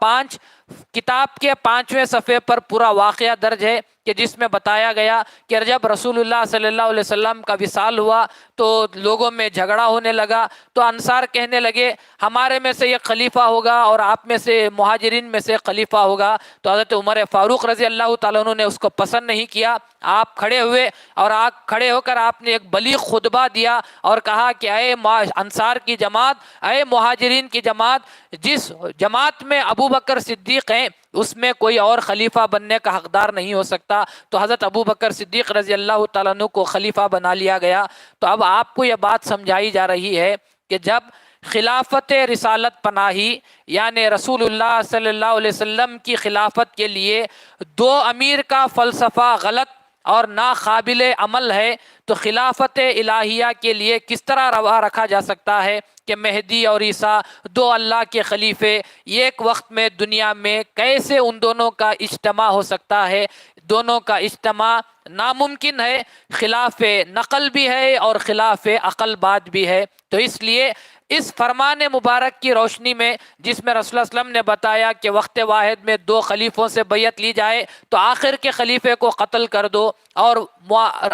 5। کتاب کے 5ویں صفحے پر پورا واقعہ درج ہے کہ جس میں بتایا گیا کہ جب رسول اللہ صلی اللہ علیہ وسلم کا وصال ہوا تو لوگوں میں جھگڑا ہونے لگا، تو انصار کہنے لگے ہمارے میں سے یہ خلیفہ ہوگا اور آپ میں سے مہاجرین میں سے خلیفہ ہوگا۔ تو حضرت عمر فاروق رضی اللہ تعالیٰ عنہ نے اس کو پسند نہیں کیا۔ آپ کھڑے ہوئے اور کھڑے ہو کر آپ نے ایک بلیغ خطبہ دیا اور کہا کہ اے انصار کی جماعت، اے مہاجرین کی جماعت، جس جماعت میں ابو بکر صدیق ہیں اس میں کوئی اور خلیفہ بننے کا حقدار نہیں ہو سکتا۔ تو حضرت ابو بکر صدیق رضی اللہ تعالیٰ عنہ کو خلیفہ بنا لیا گیا۔ تو اب آپ کو یہ بات سمجھائی جا رہی ہے کہ جب خلافت رسالت پناہی یعنی رسول اللہ صلی اللہ علیہ وسلم کی خلافت کے لیے دو امیر کا فلسفہ غلط اور ناقابل عمل ہے، تو خلافت الہیہ کے لیے کس طرح روا رکھا جا سکتا ہے کہ مہدی اور عیسیٰ دو اللہ کے خلیفے ایک وقت میں دنیا میں کیسے ان دونوں کا اجتماع ہو سکتا ہے؟ دونوں کا اجتماع ناممکن ہے، خلاف نقل بھی ہے اور خلاف عقل بات بھی ہے۔ تو اس لیے اس فرمان مبارک کی روشنی میں جس میں رسول اللہ علیہ وسلم نے بتایا کہ وقت واحد میں دو خلیفوں سے بیعت لی جائے تو آخر کے خلیفے کو قتل کر دو، اور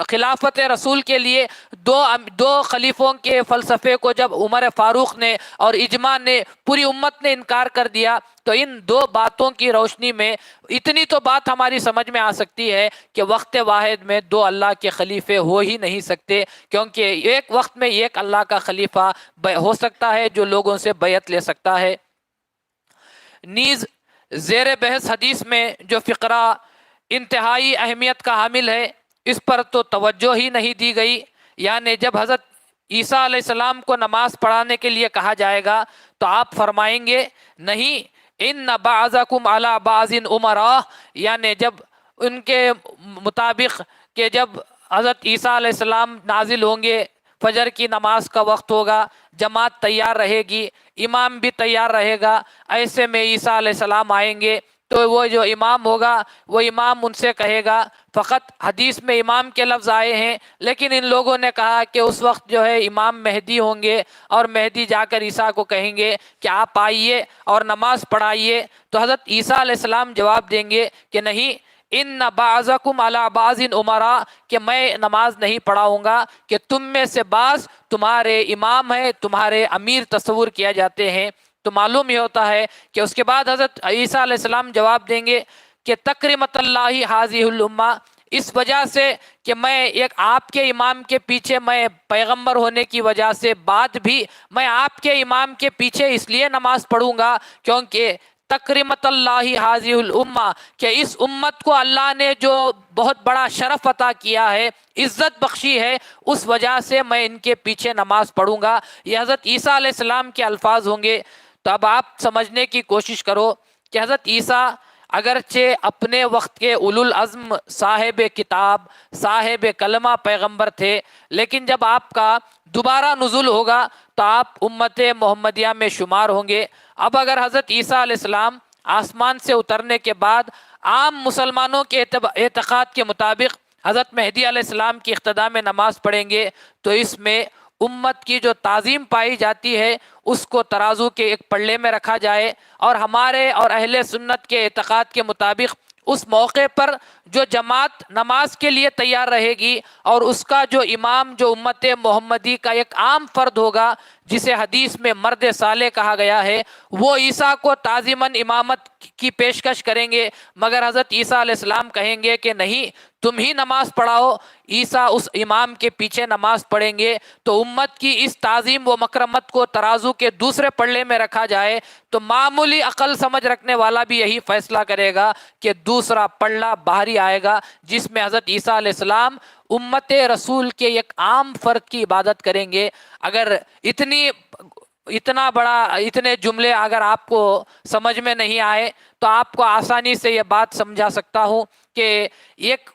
خلافت رسول کے لیے دو خلیفوں کے فلسفے کو جب عمر فاروق نے اور اجماع نے پوری امت نے انکار کر دیا، تو ان دو باتوں کی روشنی میں اتنی تو بات ہماری سمجھ میں آ سکتی ہے کہ وقت واحد میں دو اللہ کے خلیفے ہو ہی نہیں سکتے، کیونکہ ایک وقت میں ایک اللہ کا خلیفہ ہو سکتا ہے جو لوگوں سے بیعت لے سکتا ہے۔ نیز زیر بحث حدیث میں جو فقرہ انتہائی اہمیت کا حامل ہے اس پر تو توجہ ہی نہیں دی گئی، یعنی جب حضرت عیسیٰ علیہ السلام کو نماز پڑھانے کے لیے کہا جائے گا تو آپ فرمائیں گے نہیں، ان بعضکم علی بعض امراء، یعنی جب ان کے مطابق کہ جب حضرت عیسیٰ علیہ السلام نازل ہوں گے، فجر کی نماز کا وقت ہوگا، جماعت تیار رہے گی، امام بھی تیار رہے گا، ایسے میں عیسیٰ علیہ السلام آئیں گے تو وہ جو امام ہوگا وہ امام ان سے کہے گا، فقط حدیث میں امام کے لفظ آئے ہیں لیکن ان لوگوں نے کہا کہ اس وقت جو ہے امام مہدی ہوں گے اور مہدی جا کر عیسیٰ کو کہیں گے کہ آپ آئیے اور نماز پڑھائیے، تو حضرت عیسیٰ علیہ السلام جواب دیں گے کہ نہیں، ان بعضکم علی بعض امراء، کہ میں نماز نہیں پڑھاؤں گا کہ تم میں سے بعض تمہارے امام ہیں، تمہارے امیر تصور کیا جاتے ہیں۔ تو معلوم یہ ہوتا ہے کہ اس کے بعد حضرت عیسیٰ علیہ السلام جواب دیں گے کہ تکرمت اللہ حاذہ الامہ، اس وجہ سے کہ میں ایک آپ کے امام کے پیچھے میں پیغمبر ہونے کی وجہ سے بعد بھی میں آپ کے امام کے پیچھے اس لیے نماز پڑھوں گا کیونکہ تکرمت اللہ حاذہ الامہ، کہ اس امت کو اللہ نے جو بہت بڑا شرف عطا کیا ہے، عزت بخشی ہے، اس وجہ سے میں ان کے پیچھے نماز پڑھوں گا۔ یہ حضرت عیسیٰ علیہ السلام کے الفاظ ہوں گے۔ تو اب آپ سمجھنے کی کوشش کرو کہ حضرت عیسیٰ اگرچہ اپنے وقت کے اولو العزم صاحب کتاب صاحب کلمہ پیغمبر تھے، لیکن جب آپ کا دوبارہ نزول ہوگا تو آپ امت محمدیہ میں شمار ہوں گے۔ اب اگر حضرت عیسیٰ علیہ السلام آسمان سے اترنے کے بعد عام مسلمانوں کے اعتقاد کے مطابق حضرت مہدی علیہ السلام کی اقتداء میں نماز پڑھیں گے تو اس میں امت کی جو تعظیم پائی جاتی ہے اس کو ترازو کے ایک پلڑے میں رکھا جائے، اور ہمارے اور اہل سنت کے اعتقاد کے مطابق اس موقع پر جو جماعت نماز کے لیے تیار رہے گی اور اس کا جو امام جو امت محمدی کا ایک عام فرد ہوگا جسے حدیث میں مرد صالح کہا گیا ہے، وہ عیسیٰ کو تعظیماً امامت کی پیشکش کریں گے، مگر حضرت عیسیٰ علیہ السلام کہیں گے کہ نہیں، تم ہی نماز پڑھاؤ۔ عیسیٰ اس امام کے پیچھے نماز پڑھیں گے تو امت کی اس تعظیم و مکرمت کو ترازو کے دوسرے پلڑے میں رکھا جائے تو معمولی عقل سمجھ رکھنے والا بھی یہی فیصلہ کرے گا کہ دوسرا پلڑا باہری آئے گا جس میں حضرت عیسیٰ علیہ السلام امت رسول کے ایک عام فرد کی عبادت کریں گے۔ اگر اتنے جملے اگر آپ کو سمجھ میں نہیں آئے تو آپ کو آسانی سے یہ بات سمجھا سکتا ہوں کہ ایک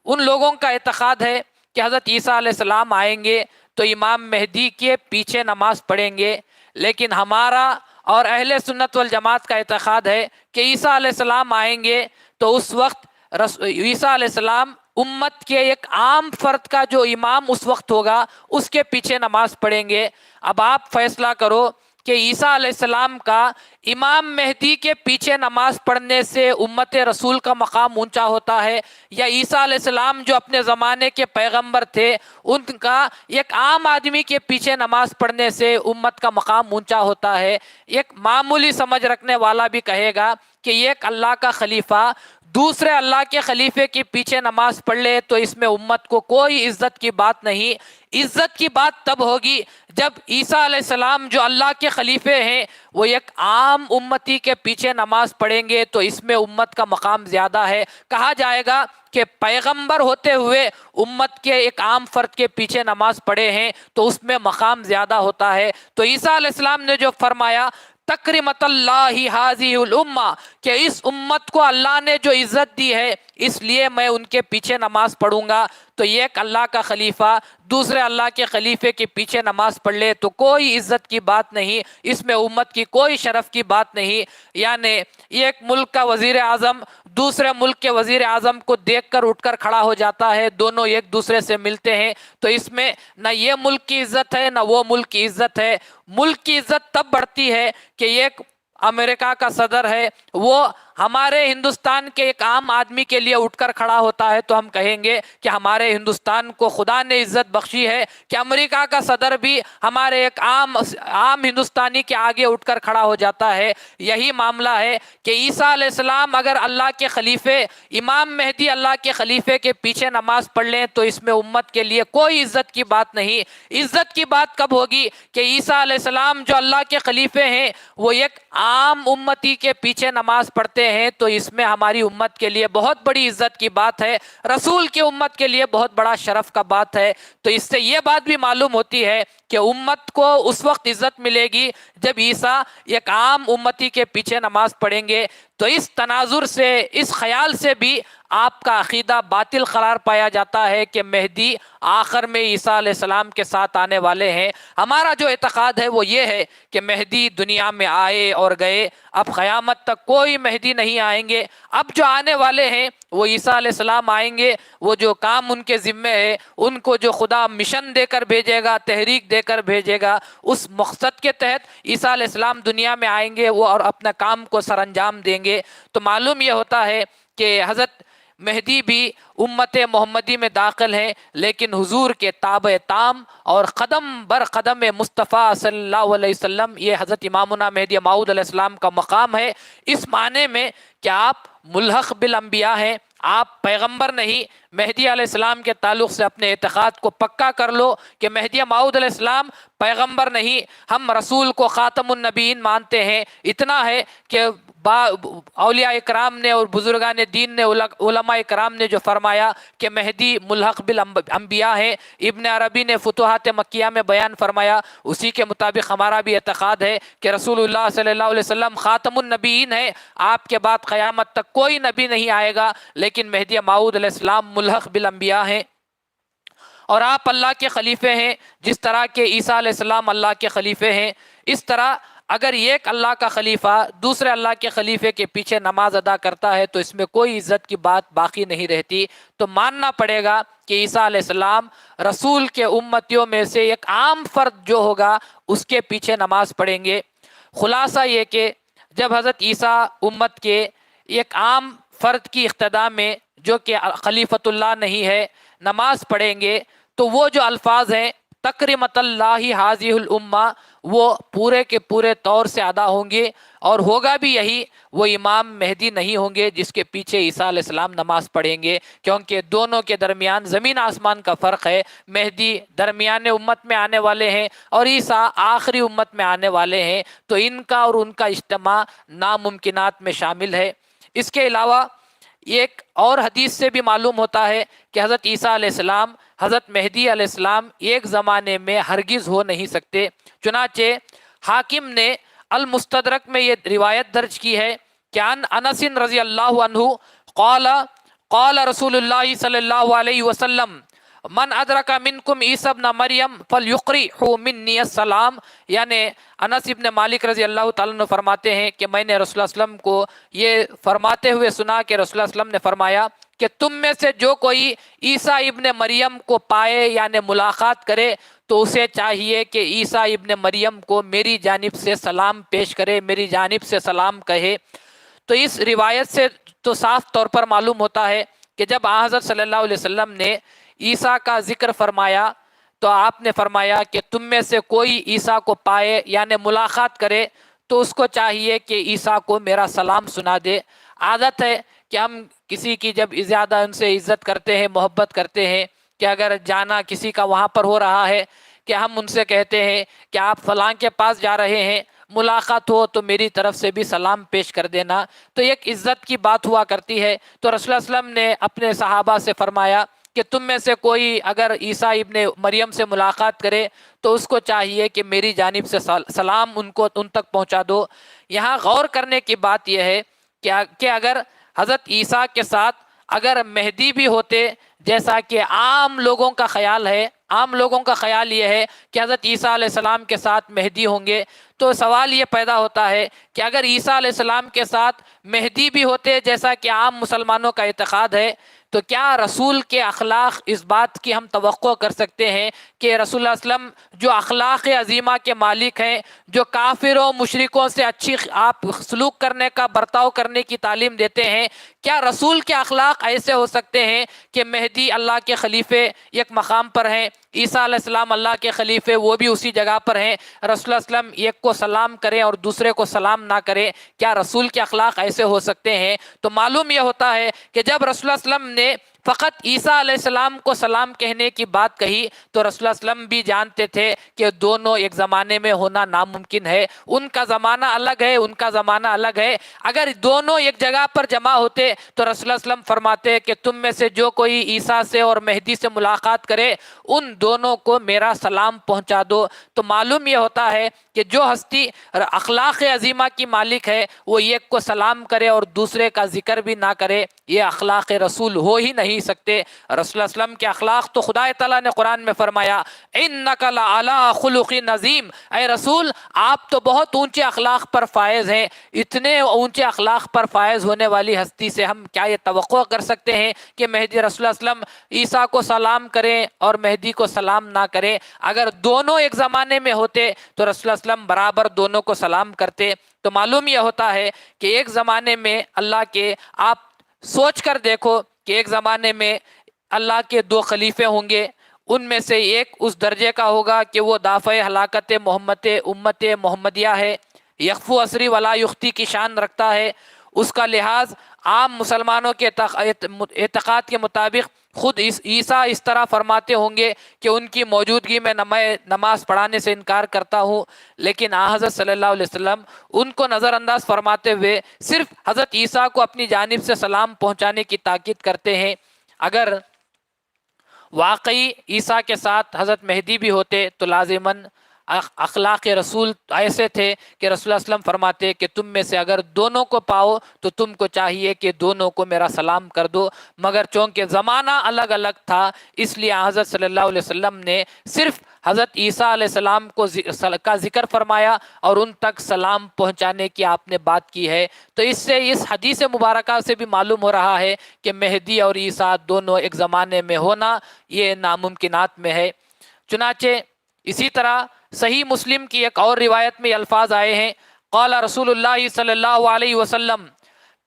ان لوگوں کا اعتقاد ہے کہ حضرت عیسیٰ علیہ السلام آئیں گے تو امام مہدی کے پیچھے نماز پڑھیں گے، لیکن ہمارا اور اہل سنت والجماعت کا اعتقاد ہے کہ عیسیٰ علیہ السلام آئیں گے تو اس وقت عیسیٰ علیہ السلام امت کے ایک عام فرد کا جو امام اس وقت ہوگا اس کے پیچھے نماز پڑھیں گے۔ اب آپ فیصلہ کرو کہ عیسیٰ علیہ السلام کا امام مہدی کے پیچھے نماز پڑھنے سے امت رسول کا مقام اونچا ہوتا ہے، یا عیسیٰ علیہ السلام جو اپنے زمانے کے پیغمبر تھے ان کا ایک عام آدمی کے پیچھے نماز پڑھنے سے امت کا مقام اونچا ہوتا ہے؟ ایک معمولی سمجھ رکھنے والا بھی کہے گا کہ ایک اللہ کا خلیفہ دوسرے اللہ کے خلیفے کے پیچھے نماز پڑھ لے تو اس میں امت کو کوئی عزت کی بات نہیں۔ عزت کی بات تب ہوگی جب عیسیٰ علیہ السلام جو اللہ کے خلیفے ہیں وہ ایک عام امتی کے پیچھے نماز پڑھیں گے تو اس میں امت کا مقام زیادہ ہے۔ کہا جائے گا کہ پیغمبر ہوتے ہوئے امت کے ایک عام فرد کے پیچھے نماز پڑھے ہیں تو اس میں مقام زیادہ ہوتا ہے۔ تو عیسیٰ علیہ السلام نے جو فرمایا تکرمت اللہ ہذہ الامہ، کہ اس امت کو اللہ نے جو عزت دی ہے اس لیے میں ان کے پیچھے نماز پڑھوں گا، تو ایک اللہ کا خلیفہ دوسرے اللہ کے خلیفے کے پیچھے نماز پڑھ لے تو کوئی عزت کی بات نہیں، اس میں امت کی کوئی شرف کی بات نہیں۔ یعنی ایک ملک کا وزیر اعظم دوسرے ملک کے وزیر اعظم کو دیکھ کر اٹھ کر کھڑا ہو جاتا ہے، دونوں ایک دوسرے سے ملتے ہیں، تو اس میں نہ یہ ملک کی عزت ہے نہ وہ ملک کی عزت ہے۔ ملک کی عزت تب بڑھتی ہے کہ ایک امریکہ کا صدر ہے وہ ہمارے ہندوستان کے ایک عام آدمی کے لیے اٹھ کر کھڑا ہوتا ہے تو ہم کہیں گے کہ ہمارے ہندوستان کو خدا نے عزت بخشی ہے کہ امریکہ کا صدر بھی ہمارے ایک عام ہندوستانی کے آگے اٹھ کر کھڑا ہو جاتا ہے۔ یہی معاملہ ہے کہ عیسیٰ علیہ السلام اگر اللہ کے خلیفے امام مہدی اللہ کے خلیفے کے پیچھے نماز پڑھ لیں تو اس میں امت کے لیے کوئی عزت کی بات نہیں۔ عزت کی بات کب ہوگی کہ عیسیٰ علیہ السلام جو اللہ کے خلیفے ہیں وہ ایک عام امتی کے پیچھے نماز پڑھتے ہیں تو اس میں ہماری امت کے لیے بہت بڑی عزت کی بات ہے، رسول کی امت کے لیے بہت بڑا شرف کا بات ہے۔ تو اس سے یہ بات بھی معلوم ہوتی ہے کہ امت کو اس وقت عزت ملے گی جب عیسیٰ ایک عام امتی کے پیچھے نماز پڑھیں گے۔ تو اس تناظر سے اس خیال سے بھی آپ کا عقیدہ باطل قرار پایا جاتا ہے کہ مہدی آخر میں عیسیٰ علیہ السلام کے ساتھ آنے والے ہیں۔ ہمارا جو اعتقاد ہے وہ یہ ہے کہ مہدی دنیا میں آئے اور گئے، اب قیامت تک کوئی مہدی نہیں آئیں گے۔ اب جو آنے والے ہیں وہ عیسیٰ علیہ السلام آئیں گے، وہ جو کام ان کے ذمے ہے ان کو جو خدا مشن دے کر بھیجے گا، تحریک دے کر بھیجے گا، اس مقصد کے تحت عیسیٰ علیہ السلام دنیا میں آئیں گے وہ اور اپنا کام کو سر انجام دیں گے۔ تو معلوم یہ ہوتا ہے کہ حضرت مہدی بھی امت محمدی میں داخل ہیں، لیکن حضور کے تابع تام اور قدم بر قدم مصطفیٰ صلی اللہ علیہ وسلم یہ حضرت امامنا مہدی موعود علیہ السلام کا مقام ہے، اس معنی میں کہ آپ ملحق بالانبیاء ہیں، آپ پیغمبر نہیں۔ مہدی علیہ السلام کے تعلق سے اپنے اعتقاد کو پکا کر لو کہ مہدی موعود علیہ السلام پیغمبر نہیں، ہم رسول کو خاتم النبیین مانتے ہیں۔ اتنا ہے کہ اولیاء اکرام نے اور بزرگان دین نے علماء اکرام نے جو فرمایا کہ مہدی ملحق بالانبیاء ہیں، ابن عربی نے فتوحات مکیہ میں بیان فرمایا، اسی کے مطابق ہمارا بھی اعتقاد ہے کہ رسول اللہ صلی اللہ علیہ وسلم خاتم النبیین ہے، آپ کے بعد قیامت تک کوئی نبی نہیں آئے گا، لیکن مہدی موعود علیہ السلام ملحق بالانبیاء ہیں اور آپ اللہ کے خلیفے ہیں۔ جس طرح کہ عیسیٰ علیہ السلام اللہ کے خلیفے ہیں، اس طرح اگر ایک اللہ کا خلیفہ دوسرے اللہ کے خلیفے کے پیچھے نماز ادا کرتا ہے تو اس میں کوئی عزت کی بات باقی نہیں رہتی۔ تو ماننا پڑے گا کہ عیسیٰ علیہ السلام رسول کے امتیوں میں سے ایک عام فرد جو ہوگا اس کے پیچھے نماز پڑھیں گے۔ خلاصہ یہ کہ جب حضرت عیسیٰ امت کے ایک عام فرد کی اقتداء میں جو کہ خلیفۃ اللہ نہیں ہے نماز پڑھیں گے تو وہ جو الفاظ ہیں تکرمت اللہ ہذہ الامہ وہ پورے کے پورے طور سے ادا ہوں گے، اور ہوگا بھی یہی، وہ امام مہدی نہیں ہوں گے جس کے پیچھے عیسیٰ علیہ السلام نماز پڑھیں گے، کیونکہ دونوں کے درمیان زمین آسمان کا فرق ہے۔ مہدی درمیان امت میں آنے والے ہیں اور عیسیٰ آخری امت میں آنے والے ہیں، تو ان کا اور ان کا اجتماع ناممکنات میں شامل ہے۔ اس کے علاوہ ایک اور حدیث سے بھی معلوم ہوتا ہے کہ حضرت عیسیٰ علیہ السلام حضرت مہدی علیہ السلام ایک زمانے میں ہرگز ہو نہیں سکتے۔ چنانچہ حاکم نے المستدرک میں یہ روایت درج کی ہے کہ عن انس رضی اللہ عنہ قال قال رسول اللہ صلی اللہ علیہ وسلم من ادرک منکم عیسی ابن مریم فلیقرئہ منی السلام، یعنی انس ابن مالک رضی اللہ تعالیٰ عنہ فرماتے ہیں کہ میں نے رسول اللہ صلی اللہ علیہ وسلم کو یہ فرماتے ہوئے سنا کہ رسول اللہ صلی اللہ علیہ وسلم نے فرمایا کہ تم میں سے جو کوئی عیسیٰ ابن مریم کو پائے یعنی ملاقات کرے تو اسے چاہیے کہ عیسیٰ ابن مریم کو میری جانب سے سلام پیش کرے، میری جانب سے سلام کہے۔ تو اس روایت سے تو صاف طور پر معلوم ہوتا ہے کہ جب آن حضرت صلی اللہ علیہ وسلم نے عیسیٰ کا ذکر فرمایا تو آپ نے فرمایا کہ تم میں سے کوئی عیسیٰ کو پائے یعنی ملاقات کرے تو اس کو چاہیے کہ عیسیٰ کو میرا سلام سنا دے۔ عادت ہے کہ ہم کسی کی جب زیادہ ان سے عزت کرتے ہیں، محبت کرتے ہیں، کہ اگر جانا کسی کا وہاں پر ہو رہا ہے کہ ہم ان سے کہتے ہیں کہ آپ فلاں کے پاس جا رہے ہیں، ملاقات ہو تو میری طرف سے بھی سلام پیش کر دینا، تو ایک عزت کی بات ہوا کرتی ہے۔ تو رسول اللہ صلی اللہ علیہ وسلم نے اپنے صحابہ سے فرمایا کہ تم میں سے کوئی اگر عیسیٰ ابن مریم سے ملاقات کرے تو اس کو چاہیے کہ میری جانب سے سلام ان تک پہنچا دو۔ یہاں غور کرنے کی بات یہ ہے کہ اگر حضرت عیسیٰ کے ساتھ اگر مہدی بھی ہوتے، جیسا کہ عام لوگوں کا خیال ہے، عام لوگوں کا خیال یہ ہے کہ حضرت عیسیٰ علیہ السلام کے ساتھ مہدی ہوں گے، تو سوال یہ پیدا ہوتا ہے کہ اگر عیسیٰ علیہ السلام کے ساتھ مہدی بھی ہوتے جیسا کہ عام مسلمانوں کا اعتقاد ہے، تو کیا رسول کے اخلاق اس بات کی ہم توقع کر سکتے ہیں کہ رسول اللہ صلی اللہ علیہ وسلم جو اخلاق عظیمہ کے مالک ہیں، جو کافروں مشرکوں سے اچھی آپ سلوک کرنے کا، برتاؤ کرنے کی تعلیم دیتے ہیں، کیا رسول کے اخلاق ایسے ہو سکتے ہیں کہ مہدی اللہ کے خلیفے ایک مقام پر ہیں، عیسیٰ علیہ السلام اللہ کے خلیفے وہ بھی اسی جگہ پر ہیں، رسول اللہ صلی اللہ علیہ وسلم ایک کو سلام کریں اور دوسرے کو سلام نہ کریں؟ کیا رسول کے اخلاق ایسے ہو سکتے ہیں؟ تو معلوم یہ ہوتا ہے کہ جب رسول اللہ صلی اللہ علیہ وسلم نے فقط عیسیٰ علیہ السلام کو سلام کہنے کی بات کہی تو رسول اللہ صلی اللہ علیہ وسلم بھی جانتے تھے کہ دونوں ایک زمانے میں ہونا ناممکن ہے، ان کا زمانہ الگ ہے، ان کا زمانہ الگ ہے۔ اگر دونوں ایک جگہ پر جمع ہوتے تو رسول اللہ صلی اللہ علیہ وسلم فرماتے کہ تم میں سے جو کوئی عیسیٰ سے اور مہدی سے ملاقات کرے ان دونوں کو میرا سلام پہنچا دو۔ تو معلوم یہ ہوتا ہے کہ جو ہستی اخلاق عظیمہ کی مالک ہے وہ ایک کو سلام کرے اور دوسرے کا ذکر بھی نہ کرے، یہ اخلاق رسول ہو ہی نہیں سکتے۔ رسول اللہ صلی اللہ علیہ وسلم کے اخلاق تو خدا تعالیٰ نے قرآن میں فرمایا اِنَّكَ لَعَلَىٰ خُلُقٍ عَظِيمٍ، اے رسول آپ تو بہت اونچے اخلاق پر فائز ہیں۔ اتنے اونچے اخلاق پر فائز ہونے والی ہستی سے ہم کیا یہ توقع کر سکتے ہیں کہ مہدی رسول اللہ صلی اللہ علیہ وسلم عیسیٰ کو سلام کریں اور مہدی کو سلام نہ کریں؟ اگر دونوں ایک زمانے میں ہوتے تو رسول اللہ صلی اللہ علیہ وسلم برابر دونوں کو سلام کرتے۔ تو معلوم یہ ہوتا ہے کہ ایک زمانے میں اللہ کے، آپ سوچ کر دیکھو کہ ایک زمانے میں اللہ کے دو خلیفے ہوں گے، ان میں سے ایک اس درجے کا ہوگا کہ وہ دافع ہلاکت امت محمدیہ ہے، یخفو اسری ولا یختی کی شان رکھتا ہے، اس کا لحاظ عام مسلمانوں کے اعتقاد کے مطابق خود عیسیٰ اس طرح فرماتے ہوں گے کہ ان کی موجودگی میں نماز پڑھانے سے انکار کرتا ہوں، لیکن حضرت صلی اللہ علیہ وسلم ان کو نظر انداز فرماتے ہوئے صرف حضرت عیسیٰ کو اپنی جانب سے سلام پہنچانے کی تاکید کرتے ہیں۔ اگر واقعی عیسیٰ کے ساتھ حضرت مہدی بھی ہوتے تو لازماً اخلاق رسول ایسے تھے کہ رسول اللہ صلی اللہ علیہ وسلم فرماتے کہ تم میں سے اگر دونوں کو پاؤ تو تم کو چاہیے کہ دونوں کو میرا سلام کر دو، مگر چونکہ زمانہ الگ الگ تھا اس لیے حضرت صلی اللہ علیہ وسلم نے صرف حضرت عیسیٰ علیہ السلام کا ذکر فرمایا اور ان تک سلام پہنچانے کی آپ نے بات کی ہے۔ تو اس سے اس حدیث مبارکہ سے بھی معلوم ہو رہا ہے کہ مہدی اور عیسیٰ دونوں ایک زمانے میں ہونا یہ ناممکنات میں ہے۔ چنانچہ اسی طرح صحیح مسلم کی ایک اور روایت میں الفاظ آئے ہیں، قال رسول اللہ صلی اللہ علیہ وسلم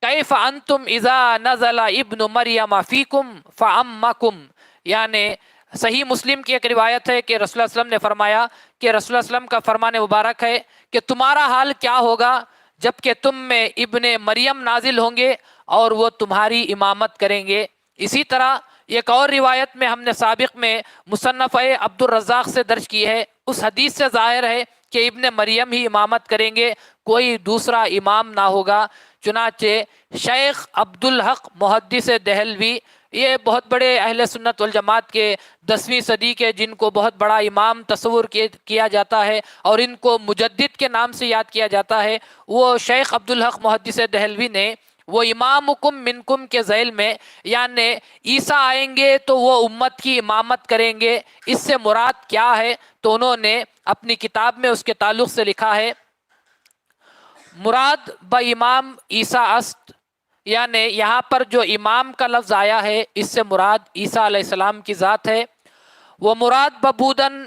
کیف انتم اذا نزل ابن مریم فیکم فعمکم، یعنی صحیح مسلم کی ایک روایت ہے کہ رسول اللہ صلی اللہ علیہ وسلم نے فرمایا کہ رسول اللہ صلی اللہ علیہ وسلم کا فرمان مبارک ہے کہ تمہارا حال کیا ہوگا جب کہ تم میں ابن مریم نازل ہوں گے اور وہ تمہاری امامت کریں گے۔ اسی طرح ایک اور روایت میں ہم نے سابق میں مصنف عبد الرزاق سے درج کی ہے، اس حدیث سے ظاہر ہے کہ ابن مریم ہی امامت کریں گے، کوئی دوسرا امام نہ ہوگا۔ چنانچہ شیخ عبد الحق محدث دہلوی، یہ بہت بڑے اہل سنت والجماعت کے 10ویں صدی کے جن کو بہت بڑا امام تصور کیا جاتا ہے اور ان کو مجدد کے نام سے یاد کیا جاتا ہے، وہ شیخ عبد الحق محدث دہلوی نے وہ امامکم منکم کے ذیل میں یعنی عیسیٰ آئیں گے تو وہ امت کی امامت کریں گے، اس سے مراد کیا ہے؟ تو انہوں نے اپنی کتاب میں اس کے تعلق سے لکھا ہے مراد با امام عیسیٰ است، یعنی یہاں پر جو امام کا لفظ آیا ہے اس سے مراد عیسیٰ علیہ السلام کی ذات ہے۔ وہ مراد ببودن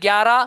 11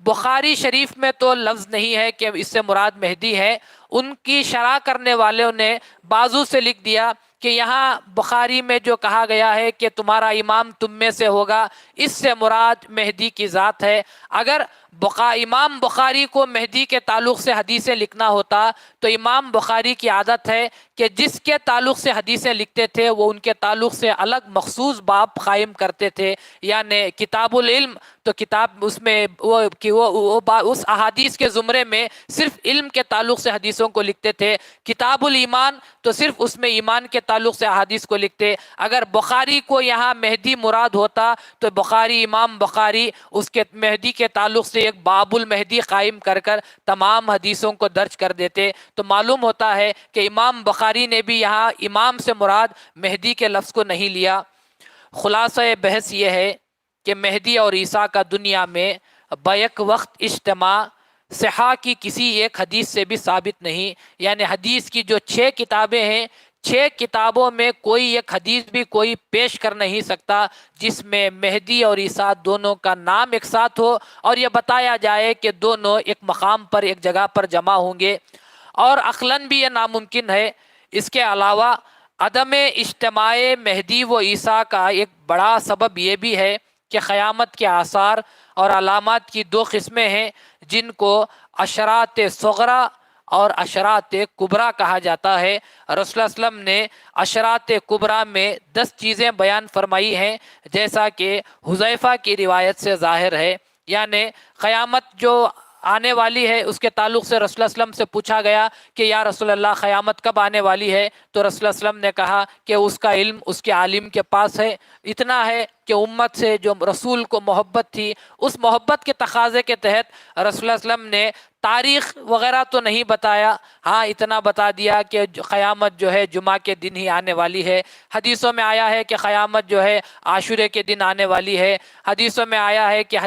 بخاری شریف میں تو لفظ نہیں ہے کہ اس سے مراد مہدی ہے، ان کی شرح کرنے والوں نے بازو سے لکھ دیا کہ یہاں بخاری میں جو کہا گیا ہے کہ تمہارا امام تم میں سے ہوگا، اس سے مراد مہدی کی ذات ہے۔ اگر امام بخاری کو مہدی کے تعلق سے حدیثیں لکھنا ہوتا تو امام بخاری کی عادت ہے کہ جس کے تعلق سے حدیثیں لکھتے تھے وہ ان کے تعلق سے الگ مخصوص باب قائم کرتے تھے، یعنی کتاب العلم تو کتاب اس میں اس احادیث کے زمرے میں صرف علم کے تعلق سے حدیثوں کو لکھتے تھے، کتاب الایمان تو صرف اس میں ایمان کے تعلق سے احادیث کو لکھتے۔ اگر بخاری کو یہاں مہدی مراد ہوتا تو بخاری امام بخاری اس کے مہدی کے تعلق سے ایک باب المہدی قائم کر کر تمام حدیثوں کو درج کر دیتے۔ تو معلوم ہوتا ہے کہ امام بخاری نے بھی یہاں امام سے مراد مہدی کے لفظ کو نہیں لیا۔ خلاصہ بحث یہ ہے کہ مہدی اور عیسیٰ کا دنیا میں بیک وقت اجتماع صحاح کی کسی ایک حدیث سے بھی ثابت نہیں، یعنی حدیث کی جو 6 کتابیں ہیں، 6 کتابوں میں کوئی ایک حدیث بھی کوئی پیش کر نہیں سکتا جس میں مہدی اور عیسیٰ دونوں کا نام ایک ساتھ ہو اور یہ بتایا جائے کہ دونوں ایک مقام پر ایک جگہ پر جمع ہوں گے، اور عقلاً بھی یہ ناممکن ہے۔ اس کے علاوہ عدم اجتماع مہدی و عیسیٰ کا ایک بڑا سبب یہ بھی ہے کہ قیامت کے آثار اور علامات کی 2 قسمیں ہیں جن کو اشرات صغرا اور اشرات کبریٰ کہا جاتا ہے۔ رسول اللہ صلی اللہ علیہ وسلم نے اشرات کبریٰ میں 10 چیزیں بیان فرمائی ہیں، جیسا کہ حذیفہ کی روایت سے ظاہر ہے، یعنی قیامت جو آنے والی ہے اس کے تعلق سے رسول اللہ صلی اللہ علیہ وسلم سے پوچھا گیا کہ یا رسول اللہ قیامت کب آنے والی ہے، تو رسول اللہ صلی اللہ علیہ وسلم نے کہا کہ اس کا علم اس کے عالم کے پاس ہے۔ اتنا ہے کہ امت سے جو رسول کو محبت تھی اس محبت کے تقاضے کے تحت رسول اللہ صلی اللہ علیہ وسلم نے تاریخ وغیرہ تو نہیں بتایا، ہاں اتنا بتا دیا کہ قیامت جو ہے جمعہ کے دن ہی آنے والی ہے۔ حدیثوں میں آیا ہے کہ قیامت جو ہے عاشورے کے دن آنے والی ہے، حدیثوں میں آیا ہے کہ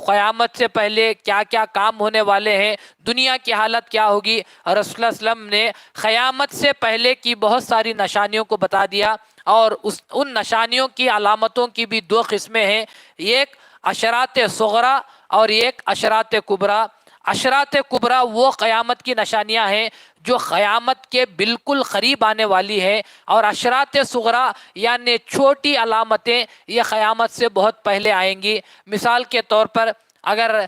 قیامت سے پہلے کیا کیا کام ہونے والے ہیں، دنیا کی حالت کیا ہوگی۔ رسول اللہ صلی اللہ علیہ وسلم نے قیامت سے پہلے کی بہت ساری نشانیوں کو بتا دیا، اور ان نشانیوں کی علامتوں کی بھی 2 قسمیں ہیں، ایک اشرات صغرا اور ایک اشرات کبریٰ۔ اشرات کبریٰ وہ قیامت کی نشانیاں ہیں جو قیامت کے بالکل قریب آنے والی ہے، اور اشرات صغرا یعنی چھوٹی علامتیں یہ قیامت سے بہت پہلے آئیں گی۔ مثال کے طور پر اگر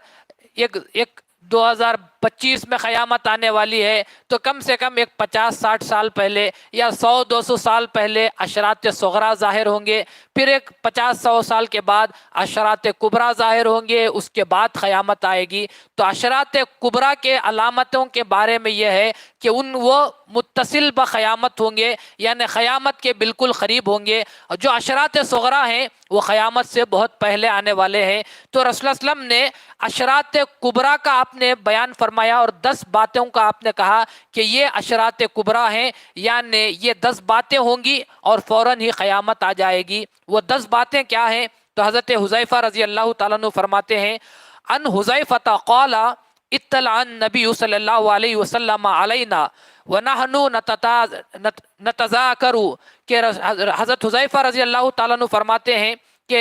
ایک 2025 میں قیامت آنے والی ہے تو کم سے کم ایک 50-60 سال پہلے یا 100-200 سال پہلے اشرات صغرا ظاہر ہوں گے، پھر ایک 50-100 سال کے بعد اشرات کبریٰ ظاہر ہوں گے، اس کے بعد قیامت آئے گی۔ تو اشرات کبریٰ کے علامتوں کے بارے میں یہ ہے کہ وہ متصل بقیامت ہوں گے، یعنی قیامت کے بالکل قریب ہوں گے، اور جو اشرات صغرا ہیں وہ قیامت سے بہت پہلے آنے والے ہیں۔ تو رسول اللہ صلی اللہ علیہ وسلم نے اشرات کبریٰ کا آپ نے بیان فرمایا اور 10 باتوں کا آپ نے کہا کہ یہ اشرات کبریٰ ہیں، یعنی یہ 10 باتیں ہوں گی اور فوراً ہی قیامت آ جائے گی۔ وہ 10 باتیں کیا ہیں؟ تو حضرت حذیفہ رضی اللہ تعالیٰ عنہ فرماتے ہیں ان حذیفہ قال اطلع النبی صلی اللہ علیہ وسلم علینا ونحن نتذاکر، کہ حضرت حذیفہ رضی اللہ تعالیٰ عنہ فرماتے ہیں کہ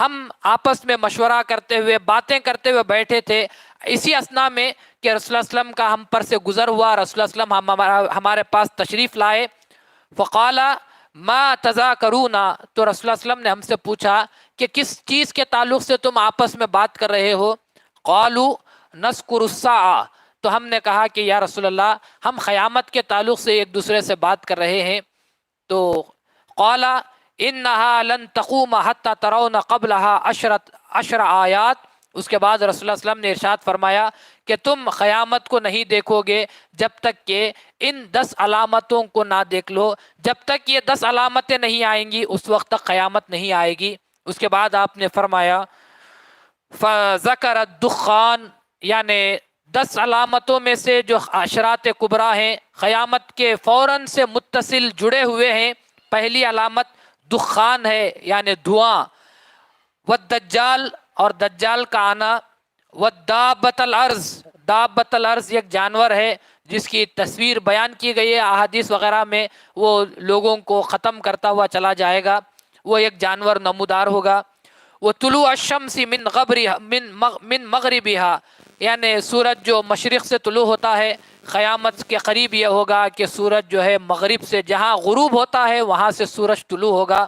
ہم آپس میں مشورہ کرتے ہوئے باتیں کرتے ہوئے بیٹھے تھے، اسی اسنا میں کہ رسول اللہ صلی اللہ علیہ وسلم کا ہم پر سے گزر ہوا، رسول اللہ صلی اللہ علیہ وسلم ہمارے پاس تشریف لائے، فقال ما تذاکرون، تو رسول اللہ صلی اللہ علیہ وسلم نے ہم سے پوچھا کہ کس چیز کے تعلق سے تم آپس میں بات کر رہے ہو؟ قالوا نذکر الساعہ، تو ہم نے کہا کہ یا رسول اللہ ہم قیامت کے تعلق سے ایک دوسرے سے بات کر رہے ہیں۔ تو قال انہا لن تقوم حتی ترون قبلها 10 آیات، اس کے بعد رسول اللہ صلی اللہ علیہ وسلم نے ارشاد فرمایا کہ تم قیامت کو نہیں دیکھو گے جب تک کہ ان 10 علامتوں کو نہ دیکھ لو، جب تک یہ 10 علامتیں نہیں آئیں گی اس وقت تک قیامت نہیں آئے گی۔ اس کے بعد آپ نے فرمایا فذکر الدخان، یعنی 10 علامتوں میں سے جو اشرات کبریٰ ہیں قیامت کے فوراً سے متصل جڑے ہوئے ہیں، پہلی علامت دخان ہے یعنی دھواں، والدجال، اور دجال کا آنا، والدابۃ الارض، دابۃ الارض ایک جانور ہے جس کی تصویر بیان کی گئی ہے احادیث وغیرہ میں، وہ لوگوں کو ختم کرتا ہوا چلا جائے گا، وہ ایک جانور نمودار ہوگا۔ وہ طلوع الشمس من مغربها، یعنی سورج جو مشرق سے طلوع ہوتا ہے، قیامت کے قریب یہ ہوگا کہ سورج جو ہے مغرب سے جہاں غروب ہوتا ہے وہاں سے سورج طلوع ہوگا۔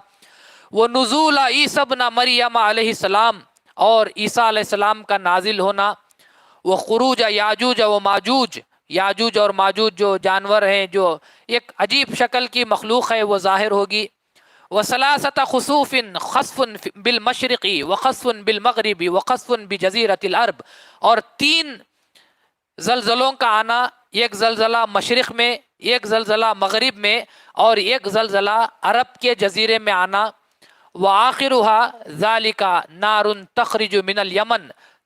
وہ نزول عیسی ابن مریم علیہ السلام، اور عیسیٰ علیہ السلام کا نازل ہونا۔ وہ خروج یاجوج و ماجوج، یاجوج اور ماجوج جو جانور ہیں، جو ایک عجیب شکل کی مخلوق ہے، وہ ظاہر ہوگی۔ وثلاثة خسوف، خسف بالمشرقی وخسف بالمغربی وخسف بجزیرۃ العرب، اور 3 زلزلوں کا آنا، ایک زلزلہ مشرق میں، ایک زلزلہ مغرب میں، اور ایک زلزلہ عرب کے جزیرے میں آنا۔ وآخرها ذالک نار تخرج من الیمن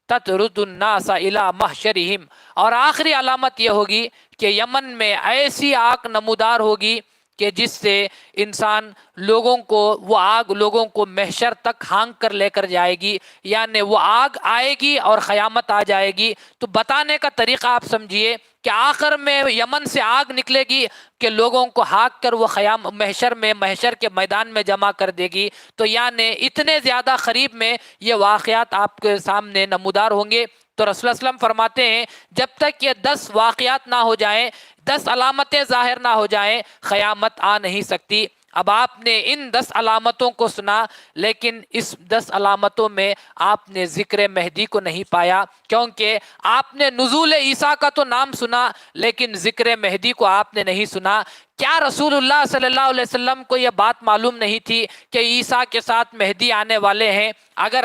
تطرد الناس الی محشرہم، اور آخری علامت یہ ہوگی کہ یمن میں ایسی آگ نمودار ہوگی کہ جس سے انسان لوگوں کو، وہ آگ لوگوں کو محشر تک ہانک کر لے کر جائے گی، یعنی وہ آگ آئے گی اور قیامت آ جائے گی۔ تو بتانے کا طریقہ آپ سمجھیے کہ آخر میں یمن سے آگ نکلے گی کہ لوگوں کو ہانک کر وہ محشر کے میدان میں جمع کر دے گی۔ تو یعنی اتنے زیادہ قریب میں یہ واقعات آپ کے سامنے نمودار ہوں گے۔ تو رسول اللہ علیہ وسلم فرماتے ہیں جب تک یہ 10 واقعات نہ ہو جائیں، 10 علامتیں ظاہر نہ ہو جائیں، قیامت آ نہیں سکتی۔ اب آپ نے ان 10 علامتوں کو سنا، لیکن اس 10 علامتوں میں آپ نے ذکر مہدی کو نہیں پایا، کیونکہ آپ نے نزول عیسیٰ کا تو نام سنا لیکن ذکر مہدی کو آپ نے نہیں سنا۔ کیا رسول اللہ صلی اللہ علیہ وسلم کو یہ بات معلوم نہیں تھی کہ عیسیٰ کے ساتھ مہدی آنے والے ہیں؟ اگر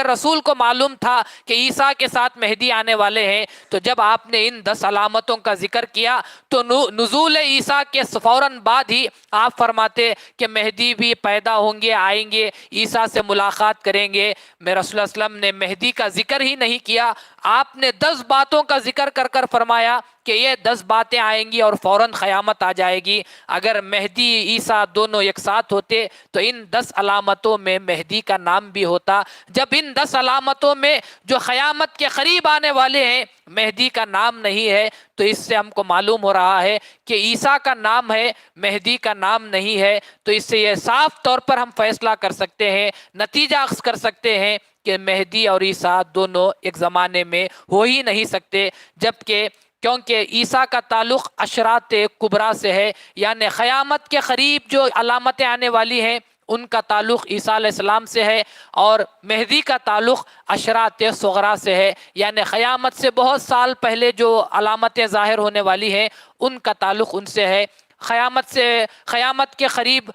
رسول کو معلوم تھا کہ عیسیٰ کے ساتھ مہدی آنے والے ہیں، تو جب آپ نے ان 10 علامتوں کا ذکر کیا تو نزول عیسیٰ کے فوراً بعد ہی آپ فرماتے کہ مہدی بھی پیدا ہوں گے، آئیں گے، عیسیٰ سے ملاقات کریں گے۔ میں رسول اللہ علیہ وسلم نے مہدی کا ذکر ہی نہیں کیا، آپ نے 10 باتوں کا ذکر کر کر فرمایا کہ یہ 10 باتیں آئیں گی اور فوراً قیامت آ جائے گی۔ اگر مہدی عیسیٰ دونوں ایک ساتھ ہوتے تو ان 10 علامتوں میں مہدی کا نام بھی ہوتا۔ جب ان 10 علامتوں میں جو قیامت کے قریب آنے والے ہیں مہدی کا نام نہیں ہے، تو اس سے ہم کو معلوم ہو رہا ہے کہ عیسیٰ کا نام ہے، مہدی کا نام نہیں ہے۔ تو اس سے یہ صاف طور پر ہم فیصلہ کر سکتے ہیں، نتیجہ اخذ کر سکتے ہیں کہ مہدی اور عیسیٰ دونوں ایک زمانے میں ہو ہی نہیں سکتے، جبکہ کیونکہ عیسیٰ کا تعلق اشراط کبریٰ سے ہے، یعنی قیامت کے قریب جو علامتیں آنے والی ہیں ان کا تعلق عیسیٰ علیہ السلام سے ہے، اور مہدی کا تعلق اشراط صغریٰ سے ہے، یعنی قیامت سے بہت سال پہلے جو علامتیں ظاہر ہونے والی ہیں ان کا تعلق ان سے ہے۔ قیامت کے قریب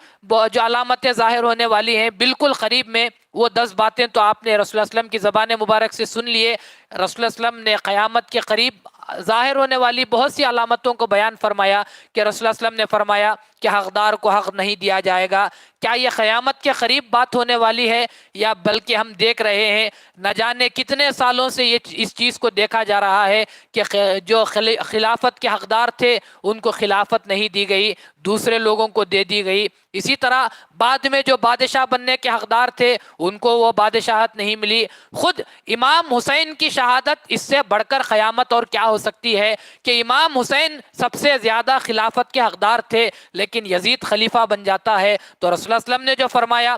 جو علامتیں ظاہر ہونے والی ہیں بالکل قریب میں، وہ 10 باتیں تو آپ نے رسول اللہ علیہ وسلم کی زبان مبارک سے سن لیے۔ رسول اللہ علیہ وسلم نے قیامت کے قریب ظاہر ہونے والی بہت سی علامتوں کو بیان فرمایا کہ رسول اللہ علیہ وسلم نے فرمایا کہ حقدار کو حق نہیں دیا جائے گا۔ کیا یہ قیامت کے قریب بات ہونے والی ہے، یا بلکہ ہم دیکھ رہے ہیں نہ جانے کتنے سالوں سے اس چیز کو دیکھا جا رہا ہے کہ جو خلافت کے حقدار تھے ان کو خلافت نہیں دی گئی، دوسرے لوگوں کو دے دی گئی۔ اسی طرح بعد میں جو بادشاہ بننے کے حقدار تھے ان کو وہ بادشاہت نہیں ملی۔ خود امام حسین کی شہادت، اس سے بڑھ کر قیامت اور کیا ہو سکتی ہے کہ امام حسین سب سے زیادہ خلافت کے حقدار تھے لیکن یزید خلیفہ بن جاتا ہے۔ تو رسول اللہ علیہ وسلم نے جو فرمایا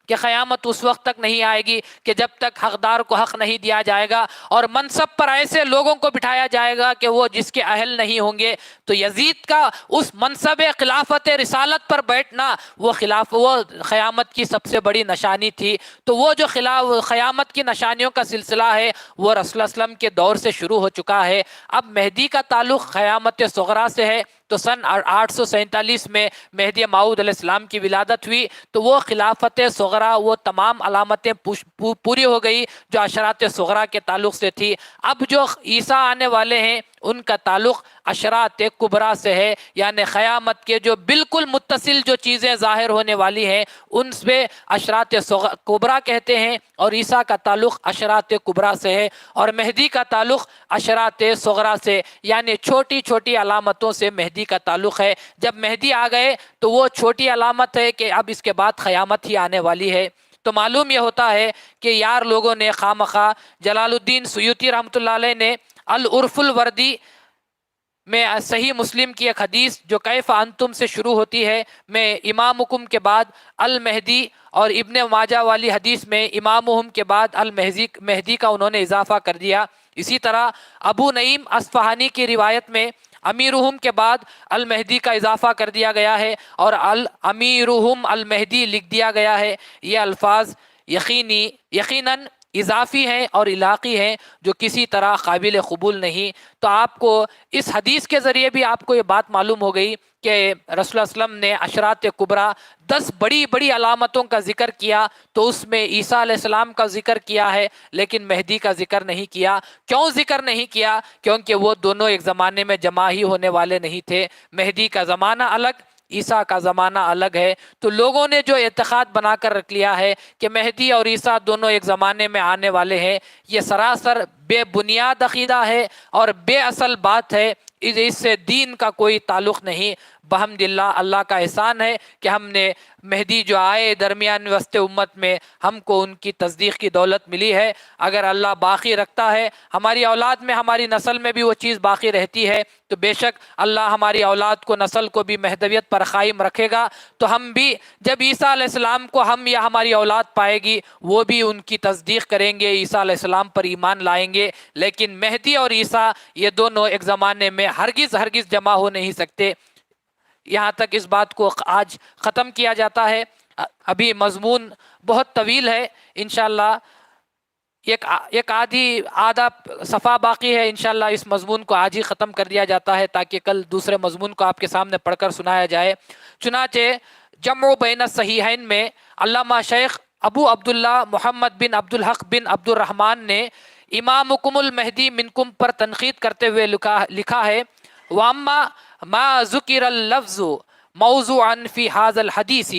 کہ قیامت اس وقت تک نہیں آئے گی کہ جب تک حقدار کو حق نہیں دیا جائے گا، اور منصب پر ایسے لوگوں کو بٹھایا جائے گا کہ وہ جس کے اہل نہیں ہوں گے۔ تو یزید کا اس منصب خلافت رسالت پر بیٹھنا وہ قیامت کی سب سے بڑی نشانی تھی۔ تو وہ جو قیامت کی نشانیوں کا سلسلہ ہے وہ رسول اللہ علیہ وسلم کے دور سے شروع ہو چکا ہے۔ اب مہدی کا تعلق قیامت صغریٰ سے ہے، تو سن 847 میں مہدی موعود علیہ السلام کی ولادت ہوئی، تو وہ خلافت صغریٰ، وہ تمام علامتیں پوری ہو گئی جو اشراط صغریٰ کے تعلق سے تھی۔ اب جو عیسیٰ آنے والے ہیں ان کا تعلق اشراط کبریٰ سے ہے، یعنی قیامت کے جو بالکل متصل جو چیزیں ظاہر ہونے والی ہیں ان سے اشراط کبریٰ کہتے ہیں، اور عیسیٰ کا تعلق اشراط کبریٰ سے ہے، اور مہدی کا تعلق اشراط صغریٰ سے، یعنی چھوٹی چھوٹی علامتوں سے مہدی کا تعلق ہے۔ جب مہدی آ گئے تو وہ چھوٹی علامت ہے کہ اب اس کے بعد قیامت ہی آنے والی ہے۔ تو معلوم یہ ہوتا ہے کہ یار لوگوں نے خواہ مخواہ، جلال الدین سیوطی رحمۃ اللہ علیہ نے العرف الوردی میں صحیح مسلم کی ایک حدیث جو کیف انتم سے شروع ہوتی ہے، میں امامکم کے بعد المہدی، اور ابن ماجہ والی حدیث میں امامہم کے بعد مہدی کا انہوں نے اضافہ کر دیا۔ اسی طرح ابو نعیم اصفہانی کی روایت میں امیرہم کے بعد المہدی کا اضافہ کر دیا گیا ہے اور امیرہم المہدی لکھ دیا گیا ہے۔ یہ الفاظ یقیناً اضافی ہیں اور علاقی ہیں جو کسی طرح قابل قبول نہیں۔ تو آپ کو اس حدیث کے ذریعے بھی آپ کو یہ بات معلوم ہو گئی کہ رسول اللہ صلی اللہ علیہ وسلم نے اشراط کبریٰ 10 بڑی بڑی علامتوں کا ذکر کیا، تو اس میں عیسیٰ علیہ السلام کا ذکر کیا ہے لیکن مہدی کا ذکر نہیں کیا۔ کیوں ذکر نہیں کیا؟ کیونکہ وہ دونوں ایک زمانے میں جمع ہی ہونے والے نہیں تھے۔ مہدی کا زمانہ الگ، عیسیٰ کا زمانہ الگ ہے۔ تو لوگوں نے جو اعتقاد بنا کر رکھ لیا ہے کہ مہدی اور عیسیٰ دونوں ایک زمانے میں آنے والے ہیں، یہ سراسر بے بنیاد عقیدہ ہے اور بے اصل بات ہے۔ اس سے دین کا کوئی تعلق نہیں۔ بحمداللہ اللہ کا احسان ہے کہ ہم نے مہدی جو آئے درمیان وسط امت میں، ہم کو ان کی تصدیق کی دولت ملی ہے۔ اگر اللہ باقی رکھتا ہے ہماری اولاد میں، ہماری نسل میں بھی وہ چیز باقی رہتی ہے، تو بے شک اللہ ہماری اولاد کو، نسل کو بھی مہدویت پر قائم رکھے گا۔ تو ہم بھی جب عیسیٰ علیہ السلام کو ہم یا ہماری اولاد پائے گی، وہ بھی ان کی تصدیق کریں گے، عیسیٰ علیہ السلام پر ایمان لائیں گے۔ لیکن مہدی اور عیسیٰ یہ دونوں ایک زمانے میں ہرگز جمع ہو نہیں سکتے۔ یہاں تک اس بات کو آج ختم کیا جاتا ہے۔ ابھی مضمون بہت طویل ہے، انشاءاللہ ایک آدھا صفحہ باقی ہے، انشاءاللہ اس مضمون کو آج ہی ختم کر دیا جاتا ہے تاکہ کل دوسرے مضمون کو آپ کے سامنے پڑھ کر سنایا جائے۔ چنانچہ جمع بین الصحیحین میں علامہ شیخ ابو عبداللہ محمد بن عبدالحق بن عبد الرحمن نے امامکم المہدی منکم پر تنقید کرتے ہوئے لکھا ہے، وَأَمَّا مَا ذُكِرَ اللَّفْظُ مَوْضُوعًا فِي هَذَا الْحَدِيثِ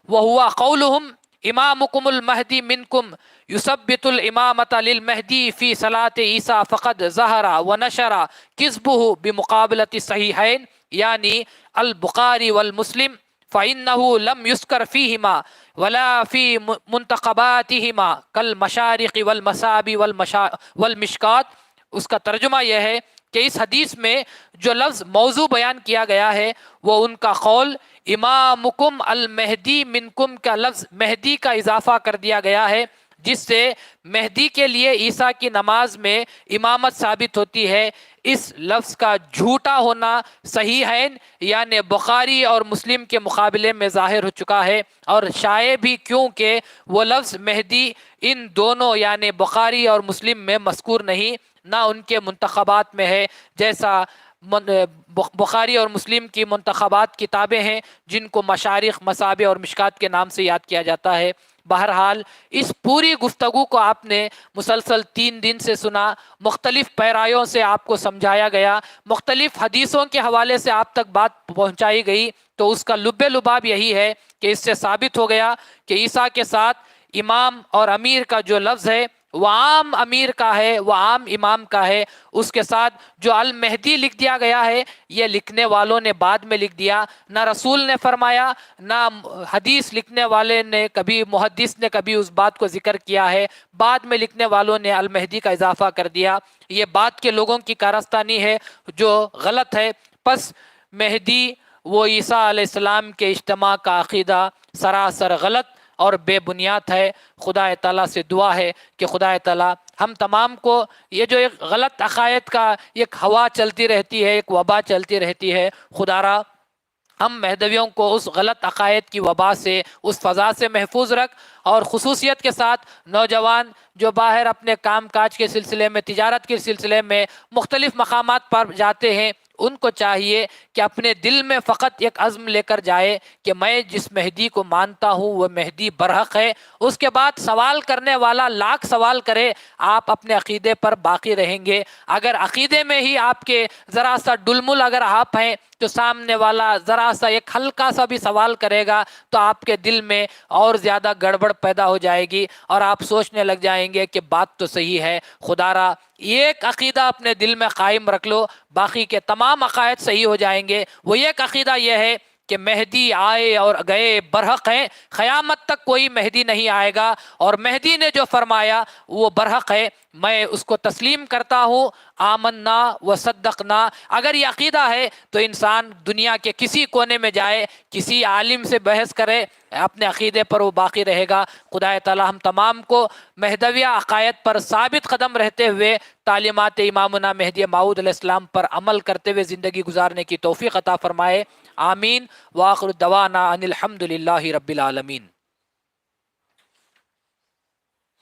وَهُوَ قَوْلُهُمْ إِمَامُكُمُ الْمَهْدِي مِنْكُمْ يُثَبِّتُ الْإِمَامَةَ لِلْمَهْدِي فِي صَلَاةِ عِيسَىٰ فَقَدْ ظَهَرَ وَنَشَرَ كِذْبُهُ بِمُقَابَلَةِ الصَّحِيحَيْنِ یعنی البخاری والمسلم، فَإِنَّهُ لَمْ يُذْكَرْ فِيهِمَا وَلَا فِي مُنْتَخَبَاتِهِمَا كَالْمَشَارِقِ وَالْمَسَابِ وَالْمِشْكَاتِ۔ اس کا ترجمہ یہ ہے کہ اس حدیث میں جو لفظ موضوع بیان کیا گیا ہے وہ ان کا قول امامکم المہدی منکم کا لفظ مہدی کا اضافہ کر دیا گیا ہے، جس سے مہدی کے لیے عیسیٰ کی نماز میں امامت ثابت ہوتی ہے۔ اس لفظ کا جھوٹا ہونا صحیحین یعنی بخاری اور مسلم کے مقابلے میں ظاہر ہو چکا ہے، اور شائع بھی، کیونکہ وہ لفظ مہدی ان دونوں یعنی بخاری اور مسلم میں مذکور نہیں، نہ ان کے منتخبات میں ہے، جیسا بخاری اور مسلم کی منتخبات کتابیں ہیں جن کو مشارق، مصابیح اور مشکات کے نام سے یاد کیا جاتا ہے۔ بہرحال اس پوری گفتگو کو آپ نے مسلسل 3 دن سے سنا، مختلف پیرایوں سے آپ کو سمجھایا گیا، مختلف حدیثوں کے حوالے سے آپ تک بات پہنچائی گئی، تو اس کا لب لباب یہی ہے کہ اس سے ثابت ہو گیا کہ عیسیٰ کے ساتھ امام اور امیر کا جو لفظ ہے وہ عام امیر کا ہے، وہ عام امام کا ہے۔ اس کے ساتھ جو المہدی لکھ دیا گیا ہے یہ لکھنے والوں نے بعد میں لکھ دیا، نہ رسول نے فرمایا، نہ حدیث لکھنے والے نے کبھی، محدث نے کبھی اس بات کو ذکر کیا ہے، بعد میں لکھنے والوں نے المہدی کا اضافہ کر دیا۔ یہ بات کے لوگوں کی کارستانی ہے جو غلط ہے۔ پس مہدی وہ عیسیٰ علیہ السلام کے اجتماع کا عقیدہ سراسر غلط اور بے بنیاد ہے۔ خدا تعالیٰ سے دعا ہے کہ خدا تعالیٰ ہم تمام کو، یہ جو ایک غلط عقائد کا ایک ہوا چلتی رہتی ہے، ایک وبا چلتی رہتی ہے، خدا را ہم مہدویوں کو اس غلط عقائد کی وبا سے، اس فضا سے محفوظ رکھ، اور خصوصیت کے ساتھ نوجوان جو باہر اپنے کام کاج کے سلسلے میں، تجارت کے سلسلے میں مختلف مقامات پر جاتے ہیں، ان کو چاہیے کہ اپنے دل میں فقط ایک عزم لے کر جائے کہ میں جس مہدی کو مانتا ہوں وہ مہدی برحق ہے۔ اس کے بعد سوال کرنے والا لاکھ سوال کرے، آپ اپنے عقیدے پر باقی رہیں گے۔ اگر عقیدے میں ہی آپ کے ذرا سا ڈلمل اگر آپ ہیں تو سامنے والا ذرا سا ایک ہلکا سا بھی سوال کرے گا تو آپ کے دل میں اور زیادہ گڑبڑ پیدا ہو جائے گی، اور آپ سوچنے لگ جائیں گے کہ بات تو صحیح ہے۔ خدا را ایک عقیدہ اپنے دل میں قائم رکھ لو، باقی کے تمام عقائد صحیح ہو جائیں گے۔ وہ ایک عقیدہ یہ ہے کہ کہ مہدی آئے اور گئے برحق ہیں، قیامت تک کوئی مہدی نہیں آئے گا، اور مہدی نے جو فرمایا وہ برحق ہے، میں اس کو تسلیم کرتا ہوں۔ آمنا و صدقنا، اگر یہ عقیدہ ہے تو انسان دنیا کے کسی کونے میں جائے، کسی عالم سے بحث کرے، اپنے عقیدے پر وہ باقی رہے گا۔ خدا تعالی ہم تمام کو مہدویہ عقائد پر ثابت قدم رہتے ہوئے تعلیمات امامنا مہدی موعود علیہ السلام پر عمل کرتے ہوئے زندگی گزارنے کی توفیق عطا فرمائے، آمین۔ وآخر دعوانا ان الحمد للہ رب العالمین۔